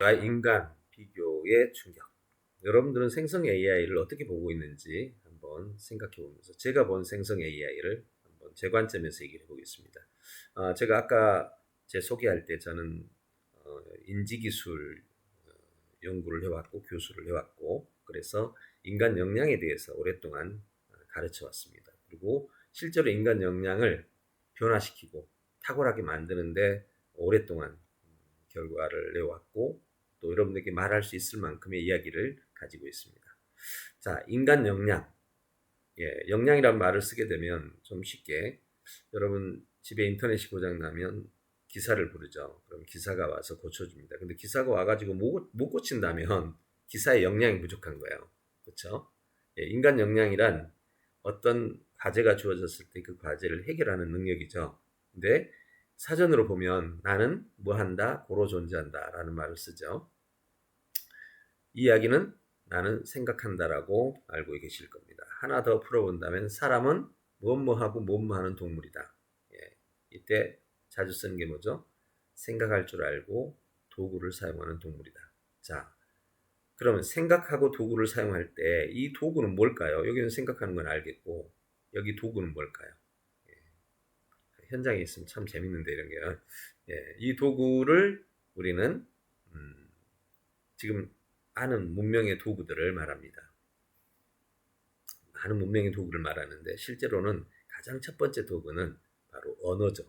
AI와 인간 비교의 충격. 여러분들은 생성 AI를 어떻게 보고 있는지 한번 생각해 보면서 제가 본 생성 AI를 한번 제 관점에서 얘기를 해보겠습니다. 제가 아까 제 소개할 때 저는 인지기술 연구를 해왔고 교수를 해왔고 그래서 인간 역량에 대해서 오랫동안 가르쳐 왔습니다. 그리고 실제로 인간 역량을 변화시키고 탁월하게 만드는데 오랫동안 결과를 내왔고 또 여러분들에게 말할 수 있을 만큼의 이야기를 가지고 있습니다. 자, 인간 역량. 역량이라는 말을 쓰게 되면 좀 쉽게 여러분 집에 인터넷이 고장나면 기사를 부르죠. 그럼 기사가 와서 고쳐줍니다. 근데 기사가 와가지고 못 고친다면 기사의 역량이 부족한 거예요. 그렇죠? 인간 역량이란 어떤 과제가 주어졌을 때 그 과제를 해결하는 능력이죠. 근데 사전으로 보면 나는 뭐 한다, 고로 존재한다 라는 말을 쓰죠. 이 이야기는 나는 생각한다라고 알고 계실 겁니다. 하나 더 풀어본다면 사람은 뭐뭐하고 뭐뭐하는 동물이다. 이때 자주 쓰는 게 뭐죠? 생각할 줄 알고 도구를 사용하는 동물이다. 자, 그러면 생각하고 도구를 사용할 때 이 도구는 뭘까요? 여기는 생각하는 건 알겠고 여기 도구는 뭘까요? 현장에 있으면 참 재밌는데 이런 게요. 이 도구를 우리는 지금 아는 문명의 도구들을 말합니다. 많은 문명의 도구를 말하는데 실제로는 가장 첫 번째 도구는 바로 언어죠.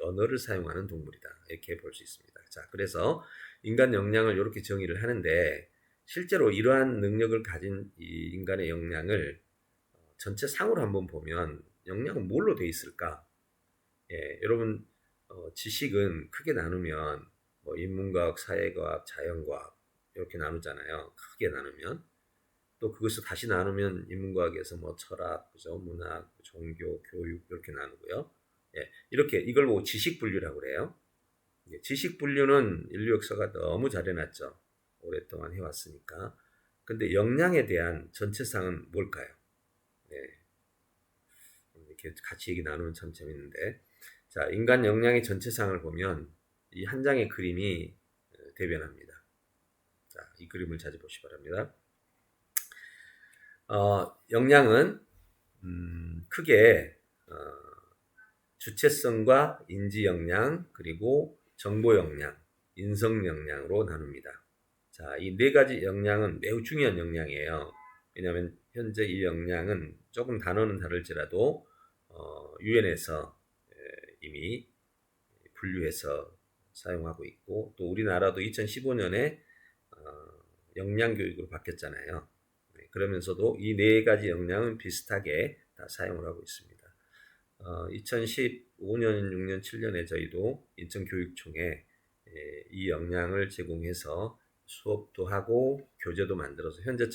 언어를 사용하는 동물이다. 이렇게 볼 수 있습니다. 자, 그래서 인간 역량을 이렇게 정의를 하는데 실제로 이러한 능력을 가진 이 인간의 역량을 전체 상으로 한번 보면 역량은 뭘로 돼 있을까? 여러분 지식은 크게 나누면 뭐 인문과학, 사회과학, 자연과학 이렇게 나누잖아요. 크게 나누면 또 그것을 다시 나누면 인문과학에서 뭐 철학, 그죠? 문학, 종교, 교육 이렇게 나누고요. 이렇게 이걸 보고 지식 분류라고 그래요. 지식 분류는 인류 역사가 너무 잘해놨죠. 오랫동안 해왔으니까. 근데 역량에 대한 전체상은 뭘까요? 이렇게 같이 얘기 나누면 참 재밌는데. 자, 인간 역량의 전체상을 보면 이 한 장의 그림이 대변합니다. 자, 이 그림을 찾아보시기 바랍니다. 역량은 크게 주체성과 인지 역량 그리고 정보 역량, 인성 역량으로 나눕니다. 자, 이 네 가지 역량은 매우 중요한 역량이에요. 왜냐하면 현재 이 역량은 조금 단어는 다를지라도 유엔에서 이미 분류해서 사용하고 있고 또 우리나라도 2015년에 역량 교육으로 바뀌었잖아요. 그러면서도 이 네 가지 역량은 비슷하게 다 사용을 하고 있습니다. 2015년, 6년, 7년에 저희도 인천교육청에 이 역량을 제공해서 수업도 하고 교재도 만들어서 현재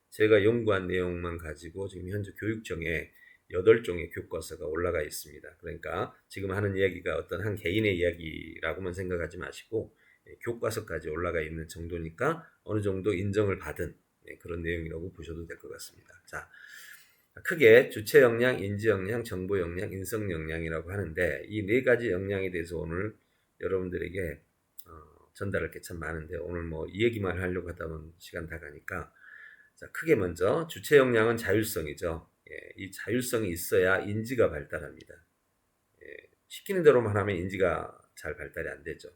제가 연구한 내용만 가지고 지금 현재 교육청에 8종의 교과서가 올라가 있습니다. 그러니까 지금 하는 이야기가 어떤 한 개인의 이야기라고만 생각하지 마시고 교과서까지 올라가 있는 정도니까 어느 정도 인정을 받은 그런 내용이라고 보셔도 될 것 같습니다. 자, 크게 주체 역량, 인지 역량, 정보 역량, 인성 역량이라고 하는데 이 네 가지 역량에 대해서 오늘 여러분들에게 전달할 게 참 많은데 오늘 뭐 이 얘기만 하려고 하다 보면 시간 다 가니까 자, 크게 먼저 주체 역량은 자율성이죠. 이 자율성이 있어야 인지가 발달합니다. 시키는 대로만 하면 인지가 잘 발달이 안 되죠.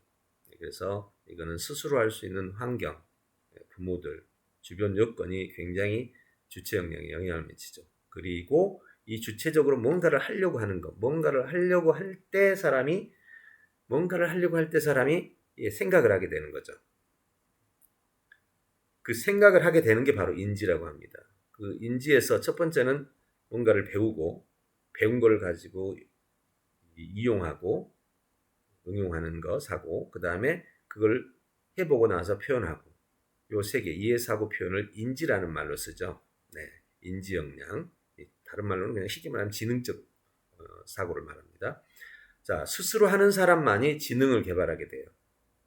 그래서 이거는 스스로 할 수 있는 환경, 부모들, 주변 여건이 굉장히 주체 역량에 영향을 미치죠. 그리고 이 주체적으로 뭔가를 하려고 하는 것, 뭔가를 하려고 할 때 사람이 생각을 하게 되는 거죠. 그 생각을 하게 되는 게 바로 인지라고 합니다. 그 인지에서 첫 번째는 뭔가를 배우고 배운 걸 가지고 이용하고 응용하는 거 사고 그 다음에 그걸 해보고 나서 표현하고 요 세 개 이해 사고 표현을 인지라는 말로 쓰죠. 인지 역량 다른 말로는 그냥 쉽게 말하면 지능적 사고를 말합니다. 자, 스스로 하는 사람만이 지능을 개발하게 돼요.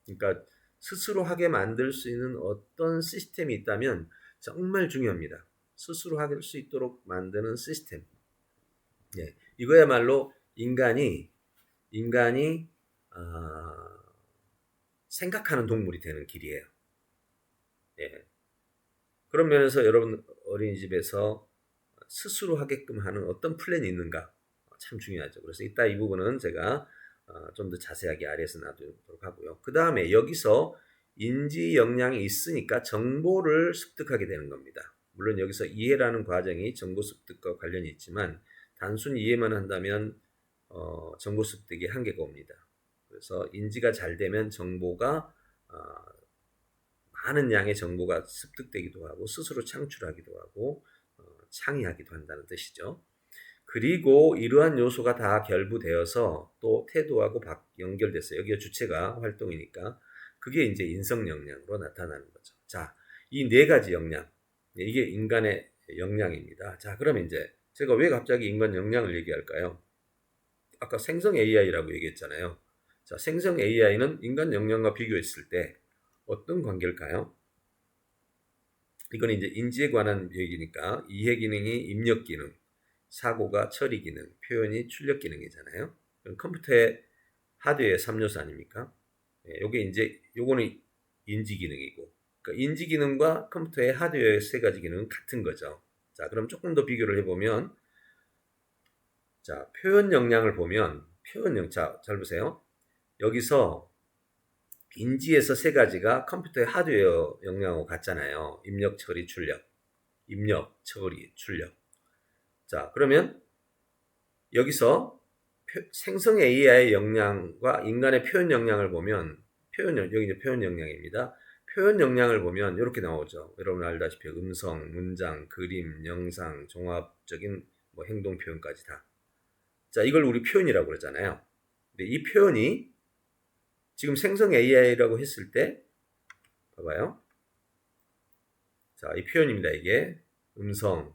그러니까 스스로 하게 만들 수 있는 어떤 시스템이 있다면 정말 중요합니다. 스스로 할 수 있도록 만드는 시스템. 이거야말로 인간이 생각하는 동물이 되는 길이에요. 예. 그런 면에서 여러분 어린이집에서 스스로 하게끔 하는 어떤 플랜이 있는가 참 중요하죠. 그래서 이따 이 부분은 제가 좀 더 자세하게 아래에서 놔두도록 하고요. 그 다음에 여기서 인지 역량이 있으니까 정보를 습득하게 되는 겁니다. 물론 여기서 이해라는 과정이 정보 습득과 관련이 있지만 단순 이해만 한다면 정보 습득이 한계가 옵니다. 그래서 인지가 잘 되면 정보가 많은 양의 정보가 습득되기도 하고 스스로 창출하기도 하고 창의하기도 한다는 뜻이죠. 그리고 이러한 요소가 다 결부되어서 또 태도하고 연결됐어요. 여기가 주체가 활동이니까 그게 이제 인성 역량으로 나타나는 거죠. 자, 이 네 가지 역량, 이게 인간의 역량입니다. 자, 그러면 이제 제가 왜 갑자기 인간 역량을 얘기할까요? 아까 생성 AI라고 얘기했잖아요. 자, 생성 AI는 인간 역량과 비교했을 때 어떤 관계일까요? 이건 이제 인지에 관한 얘기니까 이해 기능이 입력 기능, 사고가 처리 기능, 표현이 출력 기능이잖아요. 컴퓨터의 하드웨어 3요소 아닙니까? 요게 이제 요거는 인지 기능이고, 그러니까 인지 기능과 컴퓨터의 하드웨어 세 가지 기능은 같은 거죠. 자, 그럼 조금 더 비교를 해보면, 자, 표현 역량을 보면 자, 잘 보세요. 여기서 인지에서 세 가지가 컴퓨터의 하드웨어 역량하고 같잖아요. 입력, 처리, 출력. 입력, 처리, 출력. 자, 그러면 여기서 생성 AI 역량과 인간의 표현 역량을 보면 여기 이제 표현 역량입니다. 표현 역량을 보면 이렇게 나오죠. 여러분 알다시피 음성, 문장, 그림, 영상, 종합적인 뭐 행동 표현까지 다. 자, 이걸 우리 표현이라고 그러잖아요. 근데 이 표현이 지금 생성 AI라고 했을 때 봐봐요. 자, 이 표현입니다. 이게 음성,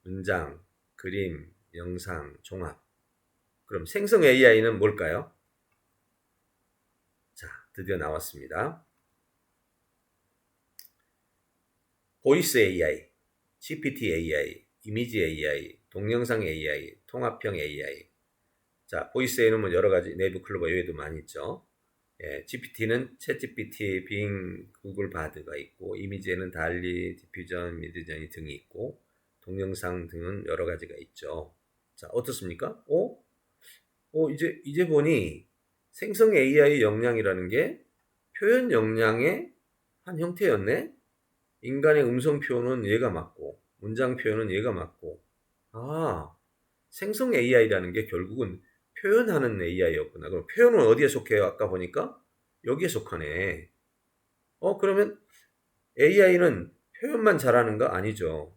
문장, 그림, 영상, 종합. 그럼 생성 AI는 뭘까요? 자, 드디어 나왔습니다. 보이스 AI, GPT AI, 이미지 AI, 동영상 AI, 통합형 AI. 자, 보이스 AI는 뭐 여러 가지 네이버 클로버 외에도 많이 있죠. 예, GPT는 챗GPT, 빙, 구글 바드가 있고, 이미지에는 달리, 디퓨전, 미드저니 등이 있고, 동영상 등은 여러 가지가 있죠. 자, 어떻습니까? 이제 보니 생성 AI 역량이라는 게 표현 역량의 한 형태였네? 인간의 음성 표현은 얘가 맞고, 문장 표현은 얘가 맞고, 생성 AI라는 게 결국은 표현하는 AI였구나. 그럼 표현은 어디에 속해요? 아까 보니까 여기에 속하네. 그러면 AI는 표현만 잘하는가? 아니죠.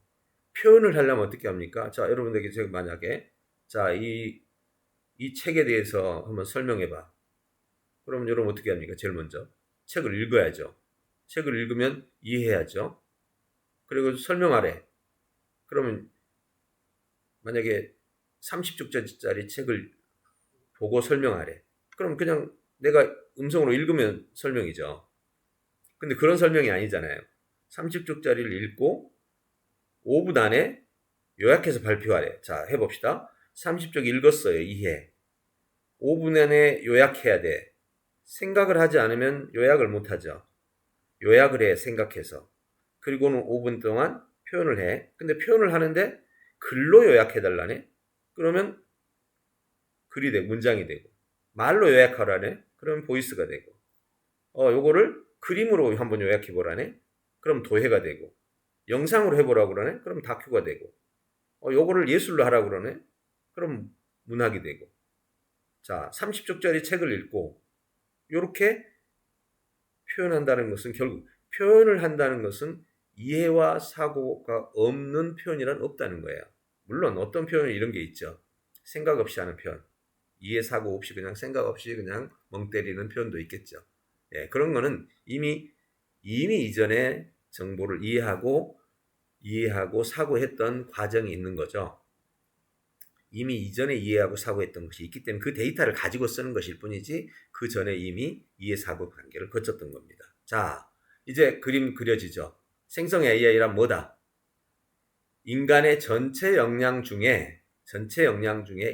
표현을 하려면 어떻게 합니까? 자, 여러분들에게 제가 만약에 자, 이 책에 대해서 한번 설명해 봐. 그럼 여러분 어떻게 합니까? 제일 먼저 책을 읽어야죠. 책을 읽으면 이해해야죠. 그리고 설명하래. 그러면 만약에 30쪽짜리 책을 보고 설명하래. 그럼 그냥 내가 음성으로 읽으면 설명이죠. 근데 그런 설명이 아니잖아요. 30쪽짜리를 읽고 5분 안에 요약해서 발표하래. 자, 해봅시다. 30쪽 읽었어요. 이해. 5분 안에 요약해야 돼. 생각을 하지 않으면 요약을 못하죠. 요약을 해, 생각해서. 그리고는 5분 동안 표현을 해. 근데 표현을 하는데 글로 요약해달라네? 그러면 글이 되고, 문장이 되고. 말로 요약하라네? 그러면 보이스가 되고. 요거를 그림으로 한번 요약해보라네? 그럼 도해가 되고. 영상으로 해보라고 그러네? 그럼 다큐가 되고. 요거를 예술로 하라고 그러네? 그럼 문학이 되고. 자, 30쪽짜리 책을 읽고, 요렇게 표현한다는 것은 결국, 표현을 한다는 것은 이해와 사고가 없는 표현이란 없다는 거예요. 물론 어떤 표현은 이런 게 있죠. 생각 없이 하는 표현. 이해 사고 없이 그냥 생각 없이 그냥 멍 때리는 표현도 있겠죠. 예, 그런 거는 이미 이전에 정보를 이해하고 사고했던 과정이 있는 거죠. 이미 이전에 이해하고 사고했던 것이 있기 때문에 그 데이터를 가지고 쓰는 것일 뿐이지 그 전에 이미 이해 사고 관계를 거쳤던 겁니다. 자, 이제 그림 그려지죠. 생성 AI란 뭐다? 인간의 전체 역량 중에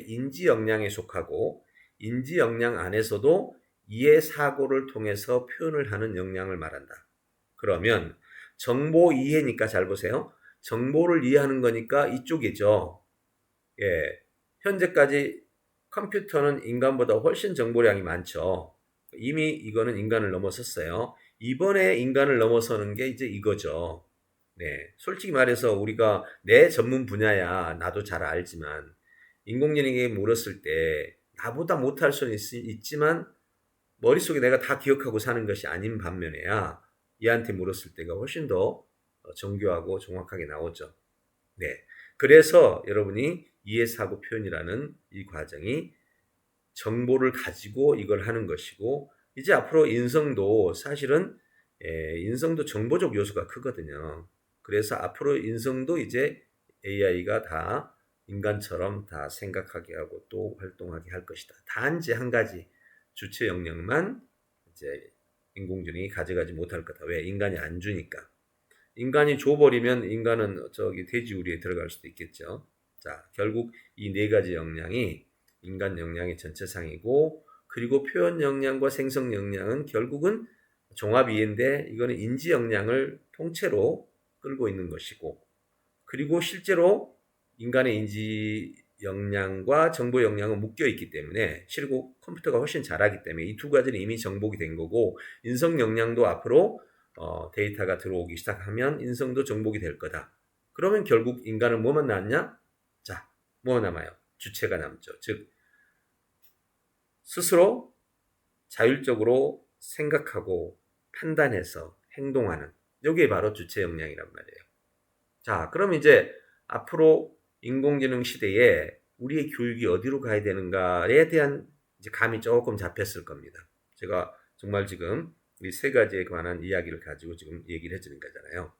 인지 역량에 속하고 인지 역량 안에서도 이해 사고를 통해서 표현을 하는 역량을 말한다. 그러면 정보 이해니까 잘 보세요. 정보를 이해하는 거니까 이쪽이죠. 예. 현재까지 컴퓨터는 인간보다 훨씬 정보량이 많죠. 이미 이거는 인간을 넘어섰어요. 이번에 인간을 넘어서는 게 이제 이거죠. 네. 솔직히 말해서 우리가 내 전문 분야야 나도 잘 알지만 인공지능에게 물었을 때 나보다 못할 수는 있지만 머릿속에 내가 다 기억하고 사는 것이 아닌 반면에야 얘한테 물었을 때가 훨씬 더 정교하고 정확하게 나오죠. 네. 그래서 여러분이 이해사고 표현이라는 이 과정이 정보를 가지고 이걸 하는 것이고, 이제 앞으로 인성도 사실은 인성도 정보적 요소가 크거든요. 그래서 앞으로 인성도 이제 AI가 다 인간처럼 다 생각하게 하고 또 활동하게 할 것이다. 단지 한 가지 주체 역량만 이제 인공지능이 가져가지 못할 거다. 왜? 인간이 안 주니까. 인간이 줘버리면 인간은 저기 돼지우리에 들어갈 수도 있겠죠. 자, 결국 이 네 가지 역량이 인간 역량의 전체상이고, 그리고 표현 역량과 생성 역량은 결국은 종합이인데 이거는 인지 역량을 통째로 끌고 있는 것이고, 그리고 실제로 인간의 인지 역량과 정보 역량은 묶여 있기 때문에 실고 컴퓨터가 훨씬 잘하기 때문에 이 두 가지는 이미 정복이 된 거고, 인성 역량도 앞으로 데이터가 들어오기 시작하면 인성도 정복이 될 거다. 그러면 결국 인간은 뭐만 남냐? 자, 뭐 남아요? 주체가 남죠. 즉 스스로 자율적으로 생각하고 판단해서 행동하는, 이게 바로 주체 역량이란 말이에요. 자, 그럼 이제 앞으로 인공지능 시대에 우리의 교육이 어디로 가야 되는가에 대한 이제 감이 조금 잡혔을 겁니다. 제가 정말 지금 이 세 가지에 관한 이야기를 가지고 지금 얘기를 해주는 거잖아요.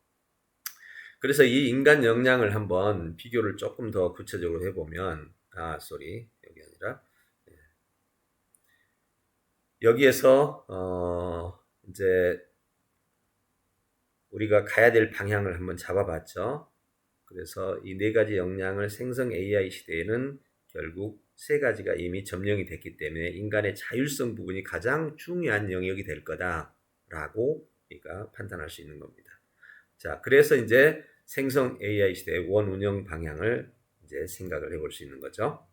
그래서 이 인간 역량을 한번 비교를 조금 더 구체적으로 해보면, 여기 아니라, 여기에서, 이제 우리가 가야 될 방향을 한번 잡아봤죠. 그래서 이 네 가지 역량을 생성 AI 시대에는 결국 세 가지가 이미 점령이 됐기 때문에 인간의 자율성 부분이 가장 중요한 영역이 될 거다라고 우리가 판단할 수 있는 겁니다. 자, 그래서 이제 생성 AI 시대의 원 운영 방향을 이제 생각을 해볼 수 있는 거죠.